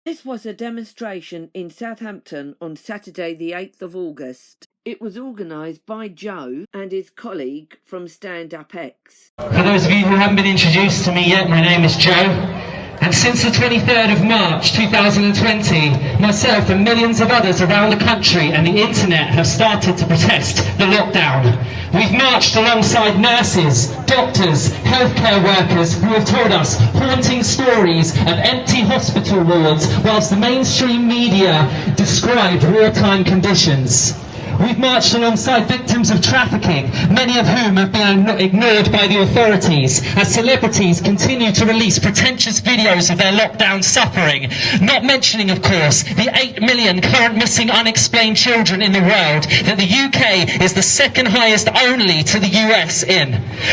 This was a demonstration in Southampton on Saturday the 8th of August. It was organised by Joe and his colleague from Stand Up X. For those of you who haven't been introduced to me yet, my name is Joe. And since the 23rd of March 2020, myself and millions of others around the country and the internet have started to protest the lockdown. We've marched alongside nurses, doctors, healthcare workers who have told us haunting stories of empty hospital wards whilst the mainstream media described wartime conditions. We've marched alongside victims of trafficking, many of whom have been ignored by the authorities, as celebrities continue to release pretentious videos of their lockdown suffering, not mentioning, of course, the 8 million current missing unexplained children in the world that the UK is the second highest only to the US in.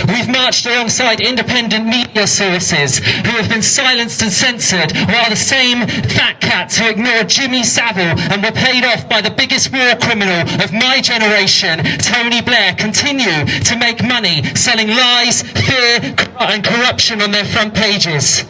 We've marched alongside independent media sources who have been silenced and censored, while the same fat cats who ignored Jimmy Savile and were paid off by the biggest war criminal of my generation, Tony Blair, continue to make money selling lies, fear and corruption on their front pages.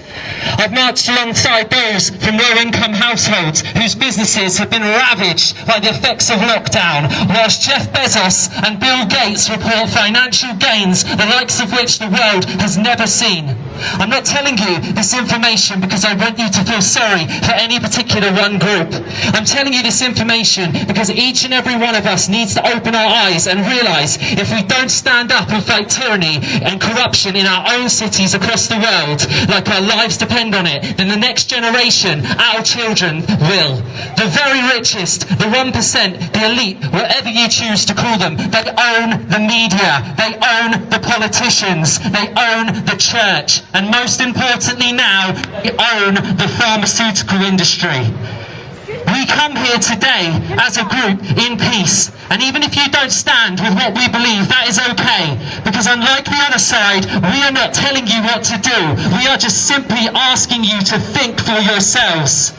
I've marched alongside those from low-income households whose businesses have been ravaged by the effects of lockdown, whilst Jeff Bezos and Bill Gates report financial gains the likes of which the world has never seen. I'm not telling you this information because I want you to feel sorry for any particular one group. I'm telling you this information because each and every one of us needs to open our eyes and realise if we don't stand up and fight tyranny and corruption in our own cities across the world, like our lives depend on it, then the next generation, our children, will. The very richest, the 1%, the elite, whatever you choose to call them, they own the media, they own the politicians, they own the church, and most importantly now, they own the pharmaceutical industry. We come here today as a group in peace, and even if you don't stand with what we believe, that is okay, because unlike the other side, we are not telling you what to do, we are just simply asking you to think for yourselves.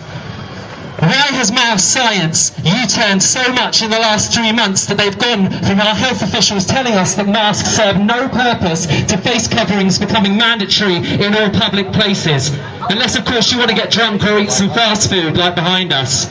Why has mass science U-turned so much in the last 3 months that they've gone from our health officials telling us that masks serve no purpose to face coverings becoming mandatory in all public places? Unless, of course, you want to get drunk or eat some fast food like behind us.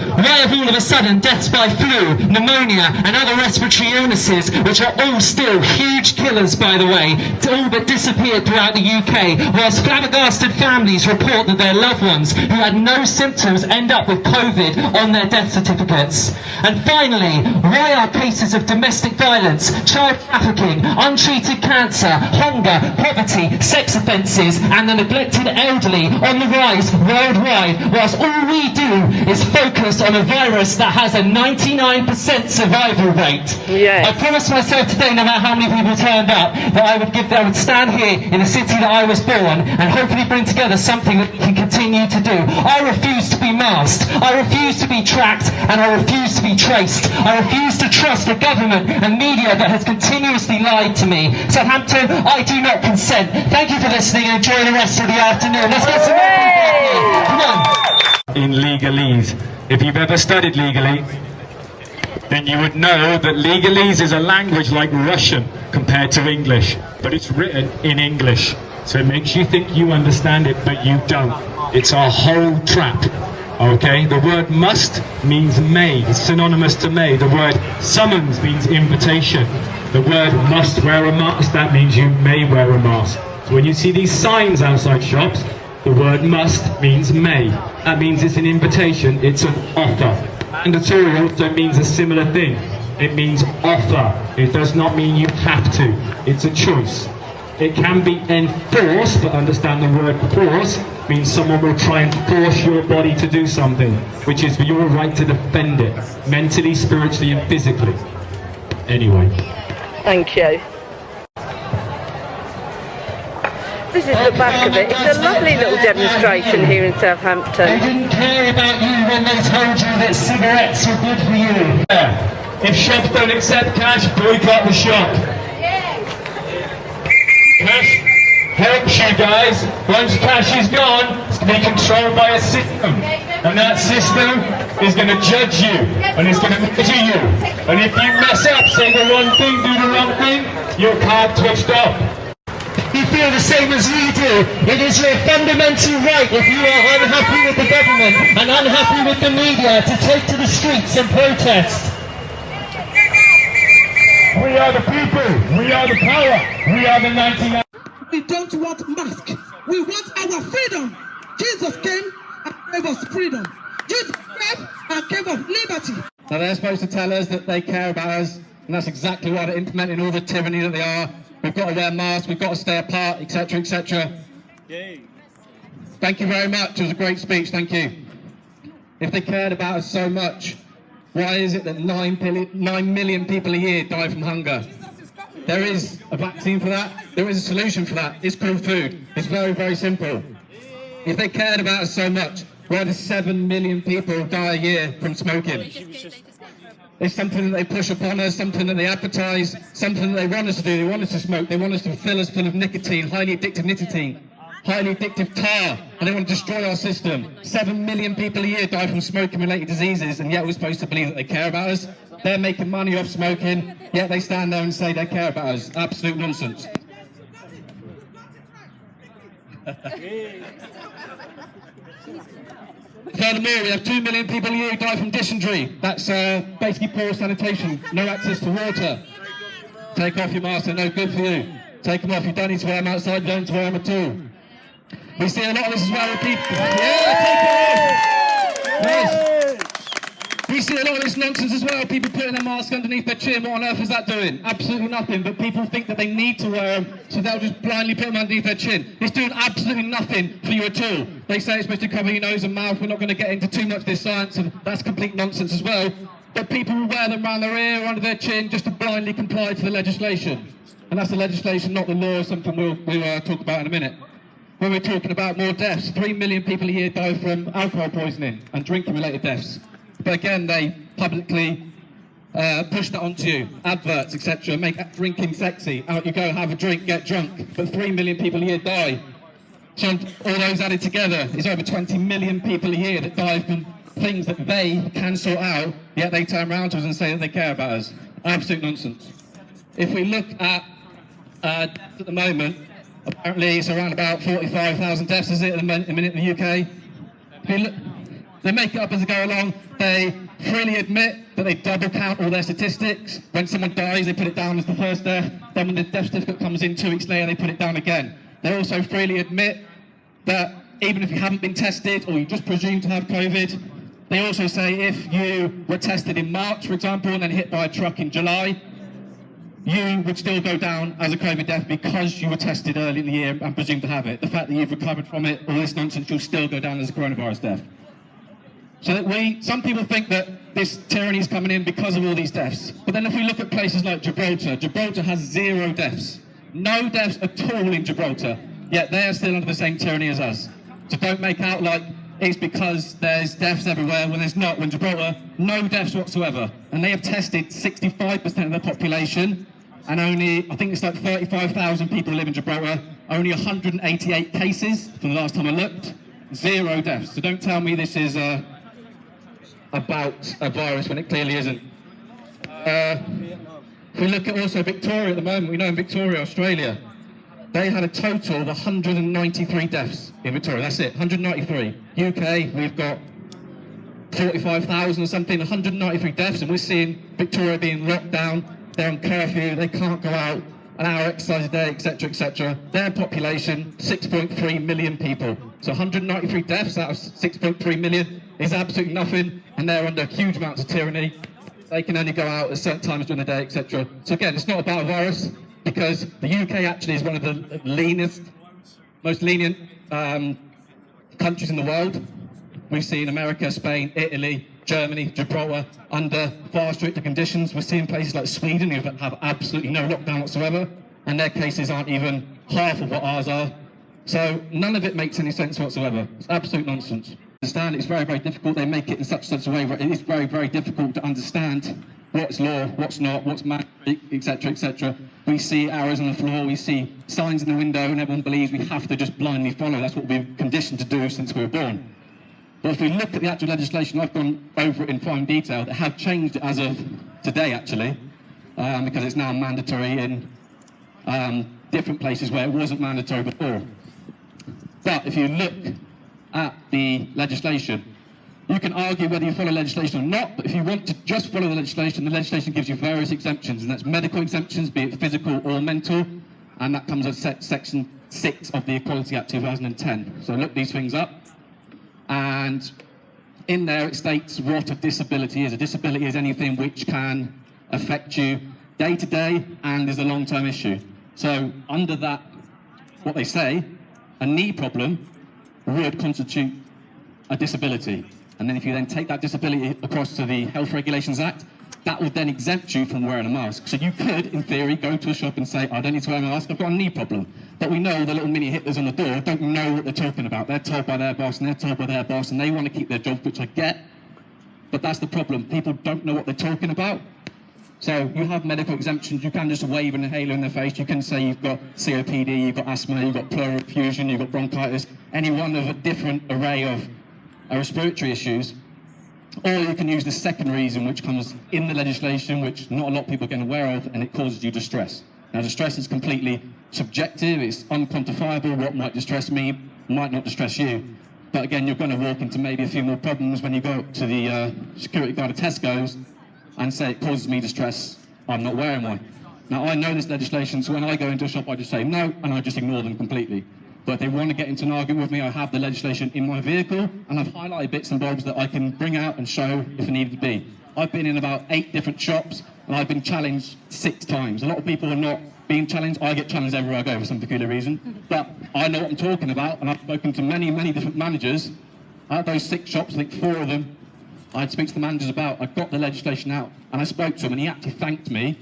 Why have all of a sudden deaths by flu, pneumonia and other respiratory illnesses, which are all still huge killers by the way, all but disappeared throughout the UK, whilst flabbergasted families report that their loved ones who had no symptoms end up with COVID on their death certificates? And finally, why are cases of domestic violence, child trafficking, untreated cancer, hunger, poverty, sex offences and the neglected elderly on the rise worldwide, whilst all we do is focus on a virus that has a 99% survival rate? Yes. I promised myself today, no matter how many people turned up, that I would stand here in the city that I was born and hopefully bring together something that we can continue to do. I refuse to be masked, I refuse to be tracked, and I refuse to be traced. I refuse to trust the government and media that has continuously lied to me. Southampton, I do not consent. Thank you for listening and enjoy the rest of the afternoon. Let's get some more people up here. Come on. In legalese. If you've ever studied legally, then you would know that legalese is a language like Russian compared to English, but it's written in English. So it makes you think you understand it, but you don't. It's a whole trap. Okay? The word must means may. It's synonymous to may. The word summons means invitation. The word must wear a mask, that means you may wear a mask. So when you see these signs outside shops, the word must means may. That means it's an invitation, it's an offer. Mandatory also means a similar thing. It means offer. It does not mean you have to. It's a choice. It can be enforced, but understand the word force means someone will try and force your body to do something, which is your right to defend it, mentally, spiritually and physically. Anyway. Thank you. This is the back of it. It's a lovely little demonstration here in Southampton. They didn't care about you when they told you that cigarettes were good for you. If shops don't accept cash, boycott the shop. Cash helps you guys. Once cash is gone, it's going to be controlled by a system. And that system is going to judge you. And it's going to measure you. And if you mess up, say the wrong thing, do the wrong thing, your card twitched off. you feel the same as we do. It is your fundamental right, if you are unhappy with the government and unhappy with the media, to take to the streets and protest. We are the people, we are the power, we are the 99. We don't want masks. We want our freedom. Jesus came and gave us freedom. Jesus came and gave us liberty. Now they're supposed to tell us that they care about us, and that's exactly why they're implementing all the tyranny that they are. We've got to wear masks, we've got to stay apart, etc., etc. Thank you very much. It was a great speech. Thank you. If they cared about us so much, why is it that 9 million people a year die from hunger? There is a vaccine for that. There is a solution for that. It's called food. It's very, very simple. If they cared about us so much, why do 7 million people die a year from smoking? It's something that they push upon us, something that they advertise, something that they want us to do. They want us to smoke. They want us to fill us full of nicotine, highly addictive nicotine, highly addictive tar, and they want to destroy our system. 7 million people a year die from smoking-related diseases, and yet we're supposed to believe that they care about us. They're making money off smoking, yet they stand there and say they care about us. Absolute nonsense. Furthermore, we have 2 million people a year who die from dysentery. That's basically poor sanitation, no access to water. Take off your masks, they're no good for you. Take them off, you don't need to wear them outside, you don't need to wear them at all. We see a lot of this as well with people. Yeah, take it off! Nice. We see a lot of this nonsense as well, people putting their mask underneath their chin. What on earth is that doing? Absolutely nothing, but people think that they need to wear them, so they'll just blindly put them underneath their chin. It's doing absolutely nothing for you at all. They say it's supposed to cover your nose and mouth. We're not going to get into too much of this science, and that's complete nonsense as well. But people will wear them around their ear or under their chin just to blindly comply to the legislation. And that's the legislation, not the law, something we'll talk about in a minute. When we're talking about more deaths, 3 million people a year die from alcohol poisoning and drinking-related deaths. But again, they publicly push that onto you, adverts, etc., make drinking sexy. Out you go, have a drink, get drunk. But 3 million people a year die. So all those added together is over 20 million people a year that die from things that they can sort out, yet they turn around to us and say that they care about us. Absolute nonsense. If we look at deaths at the moment, apparently it's around about 45,000 deaths, is it, at the minute in the UK? If you look, they make it up as they go along. They freely admit that they double count all their statistics. When someone dies, they put it down as the first death. Then when the death certificate comes in 2 weeks later, they put it down again. They also freely admit that even if you haven't been tested or you just presume to have COVID, they also say if you were tested in March, for example, and then hit by a truck in July, you would still go down as a COVID death because you were tested early in the year and presumed to have it. The fact that you've recovered from it, all this nonsense, you'll still go down as a coronavirus death. So that some people think that this tyranny is coming in because of all these deaths. But then if we look at places like Gibraltar, Gibraltar has 0 deaths. No deaths at all in Gibraltar, yet they are still under the same tyranny as us. So don't make out like it's because there's deaths everywhere when there's not. When Gibraltar, no deaths whatsoever. And they have tested 65% of their population, and only, I think it's like 35,000 people live in Gibraltar, only 188 cases from the last time I looked, 0 deaths. So don't tell me this is about a virus when it clearly isn't. If we look at also Victoria at the moment, we know in Victoria, Australia, they had a total of 193 deaths in Victoria. That's it, 193. UK, we've got 45,000 or something, 193 deaths, and we're seeing Victoria being locked down. They're on curfew, they can't go out, an hour exercise a day, etc., etc. Their population, 6.3 million people. So 193 deaths out of 6.3 million is absolutely nothing, and they're under huge amounts of tyranny. They can only go out at certain times during the day, etc. So again, it's not about a virus, because the UK actually is one of the leanest, most lenient countries in the world. We've seen America, Spain, Italy, Germany, Gibraltar under far stricter conditions. We're seeing places like Sweden who have absolutely no lockdown whatsoever, and their cases aren't even half of what ours are. So none of it makes any sense whatsoever. It's absolute nonsense. Understand it's very, very difficult. They make it in such a way where it is very, very difficult to understand what's law, what's not, what's mandatory, etc., etc. We see arrows on the floor, we see signs in the window, and everyone believes we have to just blindly follow. That's what we've been conditioned to do since we were born. But if we look at the actual legislation, I've gone over it in fine detail. They have changed it as of today, actually, because it's now mandatory in different places where it wasn't mandatory before. But if you look at the legislation, you can argue whether you follow legislation or not, but if you want to just follow the legislation gives you various exemptions, and that's medical exemptions, be it physical or mental, and that comes as Section 6 of the Equality Act 2010. So look these things up, and in there it states what a disability is. A disability is anything which can affect you day to day and is a long-term issue. So under that, what they say, a knee problem would constitute a disability. And then if you then take that disability across to the Health Regulations Act, that would then exempt you from wearing a mask. So you could, in theory, go to a shop and say, I don't need to wear a mask, I've got a knee problem. But we know the little mini Hitlers on the door don't know what they're talking about. They're told by their boss and they're told by their boss, and they want to keep their job, which I get. But that's the problem. People don't know what they're talking about. So you have medical exemptions. You can just wave an inhaler in their face. You can say you've got COPD, you've got asthma, you've got pleural effusion, you've got bronchitis, any one of a different array of respiratory issues. Or you can use the second reason, which comes in the legislation, which not a lot of people are getting aware of, and it causes you distress. Now, distress is completely subjective. It's unquantifiable. What might distress me might not distress you. But again, you're going to walk into maybe a few more problems when you go up to the security guard at Tesco's and say it causes me distress, I'm not wearing one. Now, I know this legislation, so when I go into a shop, I just say no, and I just ignore them completely. But if they want to get into an argument with me, I have the legislation in my vehicle, and I've highlighted bits and bobs that I can bring out and show if it needed to be. I've been in about 8 different shops, and I've been challenged 6 times. A lot of people are not being challenged. I get challenged everywhere I go for some peculiar reason. But I know what I'm talking about, and I've spoken to many, many different managers. Out of those 6 shops, I think 4 of them, I'd speak to the managers about. I got the legislation out, and I spoke to him, and he actually thanked me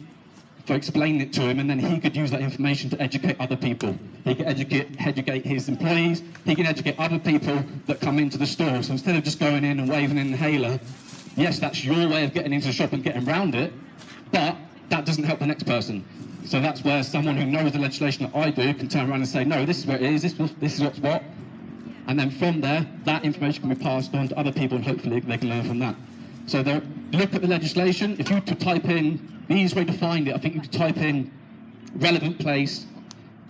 for explaining it to him, and then he could use that information to educate other people. He can educate his employees, he can educate other people that come into the store. So instead of just going in and waving an inhaler, yes, that's your way of getting into the shop and getting around it, but that doesn't help the next person. So that's where someone who knows the legislation that I do can turn around and say, no, this is where it is, this is what's what. And then from there, that information can be passed on to other people, and hopefully they can learn from that. So look at the legislation. If you were to type in, the easiest way to find it, I think you could type in relevant place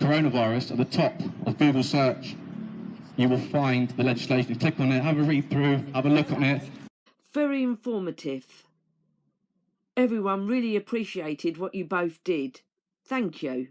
coronavirus at the top of Google search. You will find the legislation. Click on it, have a read through, have a look on it. Very informative. Everyone really appreciated what you both did. Thank you.